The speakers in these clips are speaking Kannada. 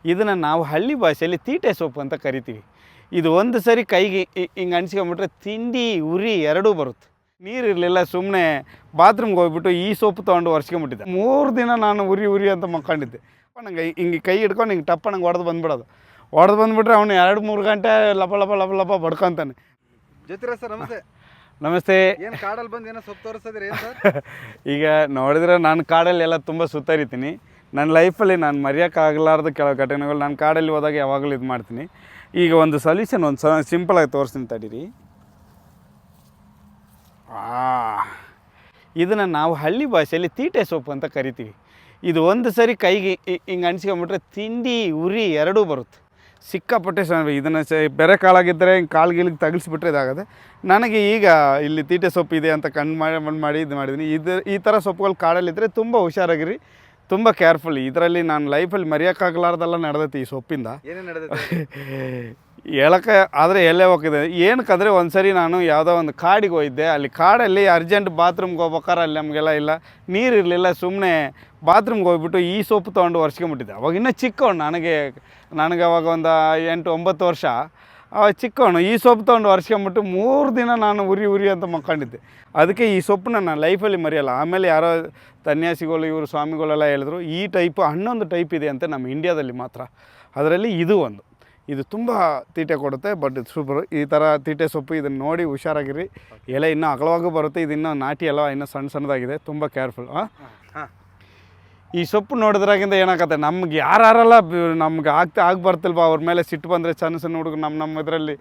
ಇದನ್ನು ನಾವು ಹಳ್ಳಿ ಭಾಷೆಯಲ್ಲಿ ತೀಟೆ ಸೊಪ್ಪು ಅಂತ ಕರಿತೀವಿ. ಇದು ಒಂದು ಸರಿ ಕೈಗೆ ಹಿಂಗೆ ಅಂಟ್ಸ್ಕೊಂಬಿಟ್ರೆ ತಿಂಡಿ ಉರಿ ಎರಡೂ ಬರುತ್ತೆ. ನೀರಿರಲಿಲ್ಲ, ಸುಮ್ಮನೆ ಬಾತ್ರೂಮ್ಗೆ ಹೋಗ್ಬಿಟ್ಟು ಈ ಸೊಪ್ಪು ತೊಗೊಂಡು ಒರೆಸ್ಕೊಂಬಿಟ್ಟಿದ್ದೆ. 3 ದಿನ ನಾನು ಉರಿ ಉರಿ ಅಂತ ಮಕ್ಕೊಂಡಿದ್ದೆ. ನಂಗೆ ಹಿಂಗೆ ಕೈ ಹಿಡ್ಕೊಂಡು ಹಿಂಗೆ ಟಪ್ಪ ನಂಗೆ ಹೊಡೆದು ಬಂದುಬಿಟ್ರೆ ಅವನು 2-3 ಗಂಟೆ ಲಪ ಲಪ ಲಪ ಲಪ ಬಡ್ಕೊತಾನೆ. ಜ್ಯೋತಿರಾಜ್ ಸರ್ ನಮಸ್ತೆ. ನಮಸ್ತೆ. ಏನು ಕಾಡಲ್ಲಿ ಬಂದು ಏನೋ ಸೊಪ್ಪು ತೋರಿಸಿದ್ರಿ ಏನು ಸರ್? ಈಗ ನೋಡಿದ್ರೆ ನಾನು ಕಾಡಲ್ಲಿ ಎಲ್ಲ ತುಂಬ ಸುತ್ತರಿತೀನಿ. ನನ್ನ ಲೈಫಲ್ಲಿ ನಾನು ಮರೆಯೋಕ್ಕಾಗಲಾರ್ದ ಕೆಲವು ಘಟನೆಗಳು ನಾನು ಕಾಡಲ್ಲಿ ಹೋದಾಗ ಯಾವಾಗಲೂ ಇದು ಮಾಡ್ತೀನಿ. ಈಗ ಒಂದು ಸೊಲ್ಯೂಷನ್ ಸಿಂಪಲಾಗಿ ತೋರಿಸ್ತೀನಿ ತಡೀರಿ. ಇದನ್ನು ನಾವು ಹಳ್ಳಿ ಭಾಷೆಯಲ್ಲಿ ತೀಟೆ ಸೊಪ್ಪು ಅಂತ ಕರಿತೀವಿ. ಇದು ಒಂದು ಸರಿ ಕೈಗೆ ಹಿಂಗೆ ಅಂಟ್ಸ್ಕೊಂಬಿಟ್ರೆ ತಿಂಡಿ ಉರಿ ಎರಡೂ ಬರುತ್ತೆ. ಸಿಕ್ಕಾಪಟ್ಟೆ ಇದನ್ನು ಬೇರೆ ಕಾಲಾಗಿದ್ದರೆ ಹಿಂಗೆ ಕಾಲ್ಗಿಲಿಗೆ ತಗಿಸ್ಬಿಟ್ರೆ ಇದಾಗುತ್ತೆ. ನನಗೆ ಈಗ ಇಲ್ಲಿ ತೀಟೆ ಸೊಪ್ಪು ಇದೆ ಅಂತ ಮಾಡಿ ಇದು ಮಾಡಿದ್ದೀನಿ. ಈ ಥರ ಸೊಪ್ಪುಗಳು ಕಾಡಲ್ಲಿದ್ದರೆ ತುಂಬ ಹುಷಾರಾಗಿರಿ, ತುಂಬ ಕೇರ್ಫುಲ್. ಇದರಲ್ಲಿ ನಾನು ಲೈಫಲ್ಲಿ ಮರೆಯೋಕ್ಕಾಗಲಾರ್ದೆಲ್ಲ ನಡೆದೈತಿ ಈ ಸೊಪ್ಪಿಂದ. ಏನೇನು ನಡೆದೈತೆ ಹೇಳೋಕ್ಕೆ ಆದರೆ ಎಲ್ಲೇ ಹೋಗಿದೆ. ಏನಕ್ಕಂದರೆ ಒಂದು ಸರಿ ನಾನು ಯಾವುದೋ ಒಂದು ಕಾಡಿಗೆ ಹೋಗಿದ್ದೆ. ಅಲ್ಲಿ ಕಾಡಲ್ಲಿ ಅರ್ಜೆಂಟ್ ಬಾತ್ರೂಮ್ಗೆ ಹೋಗ್ಬೇಕಾರೆ ಅಲ್ಲಿ ನಮಗೆಲ್ಲ ಇಲ್ಲ, ನೀರಿರಲಿಲ್ಲ, ಸುಮ್ಮನೆ ಬಾತ್ರೂಮ್ಗೆ ಹೋಗ್ಬಿಟ್ಟು ಈ ಸೊಪ್ಪು ತೊಗೊಂಡು ಒರೆಸ್ಕೊಂಬಿಟ್ಟಿದ್ದೆ. ಅವಾಗ ಇನ್ನೂ ಚಿಕ್ಕವನು, ನನಗೆ ಅವಾಗ ಒಂದು 8-9 ವರ್ಷ. ಅವಾಗ ಚಿಕ್ಕವನು ಈ ಸೊಪ್ಪು ತೊಗೊಂಡು ಒರೆಸ್ಕೊಂಬಿಟ್ಟು 3 ದಿನ ನಾನು ಉರಿ ಅಂತ ಮಕ್ಕೊಂಡಿದ್ದೆ. ಅದಕ್ಕೆ ಈ ಸೊಪ್ಪನ್ನ ನಾನು ಲೈಫಲ್ಲಿ ಮರೆಯಲ್ಲ. ಆಮೇಲೆ ಯಾರೋ ಸನ್ಯಾಸಿಗಳು ಇವರು ಸ್ವಾಮಿಗಳೆಲ್ಲ ಹೇಳಿದ್ರು ಈ ಟೈಪು 11 ಟೈಪ್ ಇದೆ ಅಂತೆ ನಮ್ಮ ಇಂಡಿಯಾದಲ್ಲಿ ಮಾತ್ರ. ಅದರಲ್ಲಿ ಇದು ತುಂಬ ತೀಟೆ ಕೊಡುತ್ತೆ. But super. ಈ ಥರ ತೀಟೆ ಸೊಪ್ಪು ಇದನ್ನು ನೋಡಿ ಹುಷಾರಾಗಿರಿ. ಎಲೆ ಇನ್ನೂ ಅಗಲವಾಗೂ ಬರುತ್ತೆ. ಇದು ಇನ್ನೂ ನಾಟಿ ಎಲ್ಲ ಇನ್ನೂ ಸಣ್ಣದಾಗಿದೆ. ತುಂಬ ಕೇರ್ಫುಲ್. ಈ ಸೊಪ್ಪು ನೋಡಿದ್ರಾಗಿಂದ ಏನಾಗತ್ತೆ, ನಮ್ಗೆ ಯಾರೆಲ್ಲ ನಮ್ಗೆ ಆಗಿ ಬರ್ತಿಲ್ವ ಅವ್ರ ಮೇಲೆ ಸಿಟ್ಟು ಬಂದರೆ ಸಣ್ಣ ಹುಡುಗರು ನಮ್ಮ ಇದರಲ್ಲಿ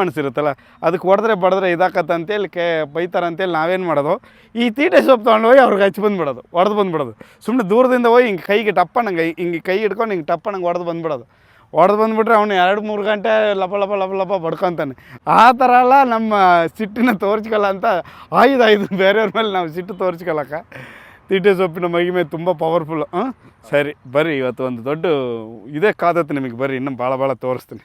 ಮನಸ್ಸಿರುತ್ತಲ್ಲ, ಅದಕ್ಕೆ ಹೊಡೆದ್ರೆ ಬಡಿದ್ರೆ ಇದಾಕತ್ತೆ ಅಂತೇಳಿ ಬೈತಾರೆ ಅಂತೇಳಿ ನಾವೇನು ಮಾಡೋದು, ಈ ತೀಟೆ ಸೊಪ್ಪು ತೊಗೊಂಡು ಹೋಗಿ ಅವ್ರಿಗೆ ಹಚ್ಚಿ ಬಂದುಬಿಡೋದು, ಹೊಡೆದು ಬಂದುಬಿಡೋದು. ಸುಮ್ಮನೆ ದೂರದಿಂದ ಹೋಗಿ ಹಿಂಗೆ ಕೈಗೆ ಟಪ್ಪ ನಂಗೆ ಹಿಂಗೆ ಕೈ ಹಿಡ್ಕೊಂಡು ಹಿಂಗೆ ಟಪ್ಪ ನಂಗೆ ಹೊಡೆದು ಬಂದುಬಿಟ್ರೆ ಅವನು 2-3 ಗಂಟೆ ಲಪ ಲಪ ಲಪ ಲಪ ಬಡ್ಕೊತಾನೆ. ಆ ಥರ ಎಲ್ಲ ನಮ್ಮ ಸಿಟ್ಟಿನ ತೋರಿಸ್ಕೊಳ್ಳೋ ಅಂತ ಆಯುಧ ಬೇರೆಯವ್ರ ಮೇಲೆ ನಾವು ಸಿಟ್ಟು ತೋರಿಸ್ಕೊಳ್ಳೋಕೆ. ತೀಟೆ ಸೊಪ್ಪಿನ ಮಹಿಮೆ ತುಂಬ ಪವರ್ಫುಲ್ಲು. ಸರಿ ಬರ್ರಿ, ಇವತ್ತು ಒಂದು ದೊಡ್ಡ ಇದೇ ಕಾದತ್ತೆ ನಿಮಗೆ. ಬರ್ರಿ ಇನ್ನೂ ಭಾಳ ತೋರಿಸ್ತೀನಿ.